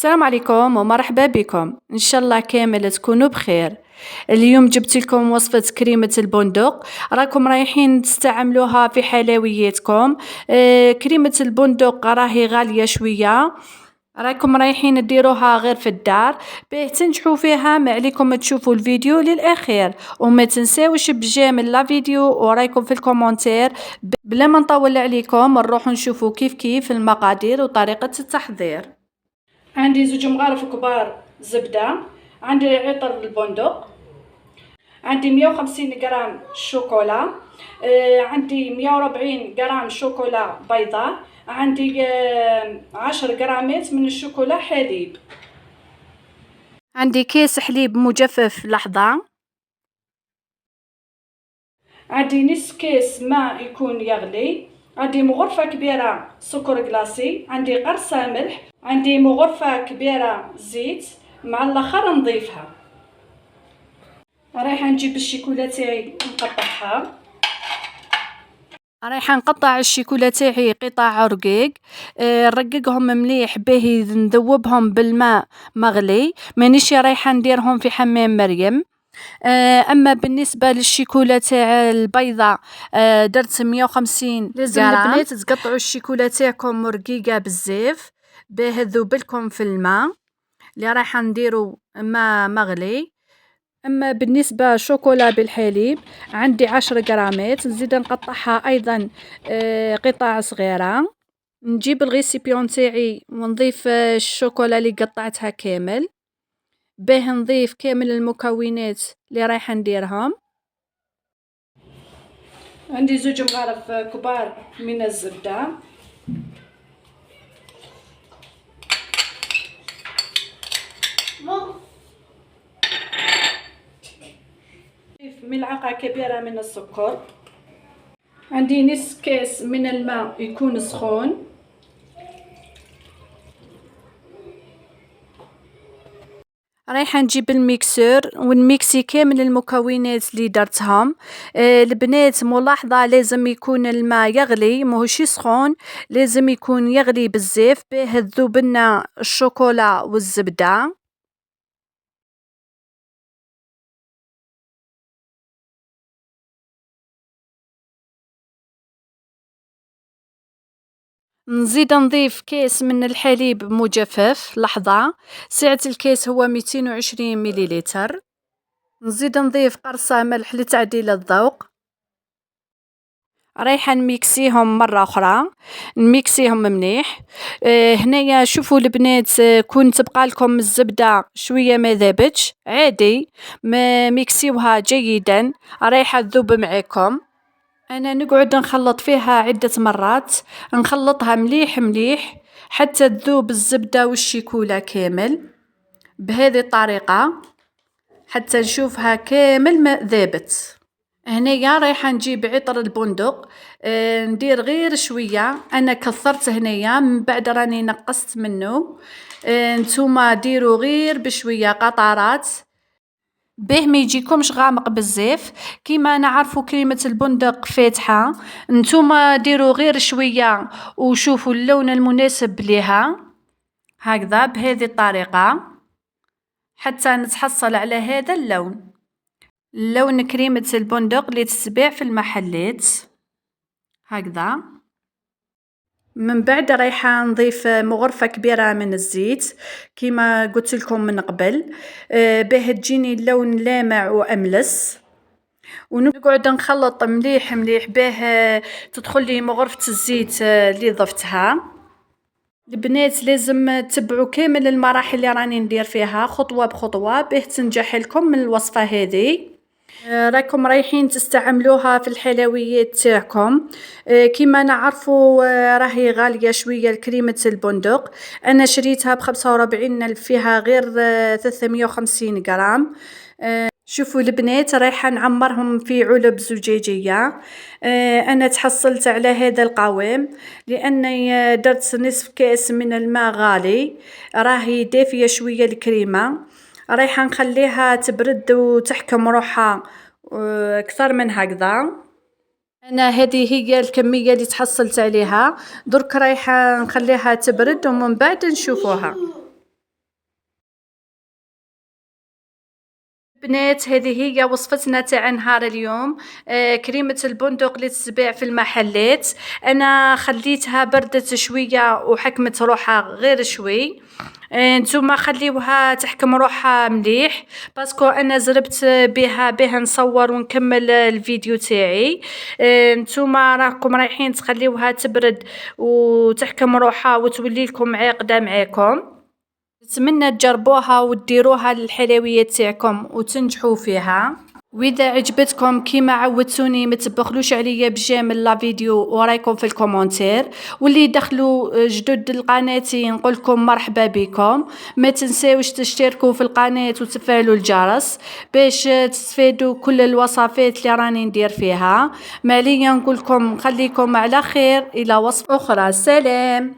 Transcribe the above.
السلام عليكم ومرحبا بكم، إن شاء الله كامل تكونوا بخير. اليوم جبت لكم وصفة كريمة البندق. راكم رايحين تستعملوها في حلوياتكم. كريمة البندق راهي غالية شوية، راكم رايحين ديروها غير في الدار. باه تنجحوا فيها ما عليكم تشوفوا الفيديو للأخير، وما تنساوش بجيم لا فيديو ورايكم في الكومنتير. بلا ما نطول عليكم نروح نشوفوا كيف المقادير وطريقة التحضير. عندي زوج مغارف كبار زبدة، عندي عطر البندق، عندي 150 غرام شوكولا، عندي 140 غرام شوكولا بيضاء، عندي 10 غرامات من الشوكولا حليب، عندي كيس حليب مجفف لحظة، عندي نصف كيس ماء يكون يغلي، عندي مغرفة كبيرة سكر كلاصي، عندي قرصة ملح، عندي مغرفة كبيرة زيت مع الاخر نضيفها. رايحة نجيب الشيكولا تاعي نقطعها، رايحة نقطع الشيكولا تاعي قطع رقيق. نرققهم مليح باه نذوبهم بالماء مغلي، مانيش رايحة نديرهم في حمام مريم. اما بالنسبه للشيكولا تاع البيضه، درت 150 لازم غرام. البنات تقطعوا الشيكولا تاعكم رقيقه بزاف باه تذوبلكم في الماء اللي رايحه نديرو ماء مغلي. اما بالنسبه شوكولا بالحليب عندي 10 غرامات، نزيد نقطعها ايضا قطع صغيره. نجيب الغيسيبيون تاعي ونضيف الشوكولا اللي قطعتها كامل باه نضيف كامل المكونات اللي رايحة نديرهم. عندي زوج مغارف كبار من الزبدة، نضيف ملعقة كبيرة من السكر، عندي نصف كاس من الماء يكون سخون، رايحة نجيب الميكسور ونميكسي كامل المكونات اللي درتهم. البنات ملاحظة لازم يكون الماء يغلي ماهوش سخون، لازم يكون يغلي بزاف باه تذوب لنا الشوكولا والزبدة. نزيد نضيف كاس من الحليب مجفف لحظة، سعة الكاس هو 220 مليلتر. نزيد نضيف قرصة ملح لتعديل الذوق. رايحة نميكسيهم مرة أخرى، نميكسيهم مليح. هنايا شوفوا البنات، كون تبقى لكم الزبدة شوية ما ذابتش عادي، ميكسيوها جيدا رايحة تذوب معاكم. أنا نقعد نخلط فيها عدة مرات، نخلطها مليح حتى تذوب الزبدة والشيكولا كامل بهذه الطريقة حتى نشوفها كامل ما ذابت. هنايا رايحة نجيب عطر البندق، ندير غير شوية، أنا كثرت هنايا من بعد راني نقصت منه. نتوما ديروا غير بشوية قطرات باه ما يجيكمش غامق بزاف. كيما نعرفوا كريمة البندق فاتحة، نتوما ديروا غير شوية وشوفوا اللون المناسب لها هكذا بهذه الطريقة حتى نتحصل على هذا اللون، لون كريمة البندق اللي تتباع في المحلات هكذا. من بعد رايحة نضيف مغرفة كبيرة من الزيت كيما قلت لكم من قبل، باه تجيني اللون لامع وأملس، ونقعد نخلط مليح باه تدخل لي مغرفة الزيت اللي ضفتها. البنات لازم تتبعوا كامل المراحل اللي راني ندير فيها خطوة بخطوة باه تنجح لكم من الوصفة هذه. راكم رايحين تستعملوها في الحلويات تاعكم. كيما نعرفوا راهي غالية شوية كريمة البندق، أنا شريتها ب45 ألف، فيها غير 350 غرام. شوفوا البنات رايحة نعمرهم في علب زجاجية. أنا تحصلت على هذا القوام لأني درت نصف كاس من الماء غالي، راهي دافية شوية الكريمة، رايحة نخليها تبرد وتحكم روحها أكثر من هكذا. أنا هذه هي الكمية اللي تحصلت عليها، درك رايحة نخليها تبرد ومن بعد نشوفوها. بنات هذه هي وصفتنا تاع نهار اليوم. كريمة البندق اللي تتباع في المحلات. أنا خليتها بردت شوية وحكمت روحها غير شوي. نتوما خليوها تحكم روحها مليح، باسكو أنا زربت بها نصور ونكمل الفيديو تاعي. نتوما راكم رايحين تخليوها تبرد وتحكم روحها وتولي لكم عاقدة معاكم. نتمنى تجربوها وديروها للحلويات تاعكم وتنجحوا فيها. واذا عجبتكم كيما عودتوني ما تبخلوش عليا بجيم لا فيديو ورايكم في الكومنتير، واللي دخلوا جدد لقناتي نقولكم مرحبا بكم. ما تنساوش تشتركوا في القناة وتفعلوا الجرس باش تستفادوا كل الوصفات اللي راني ندير فيها. ما عليا نقولكم خليكم على خير الى وصفة اخرى. سلام.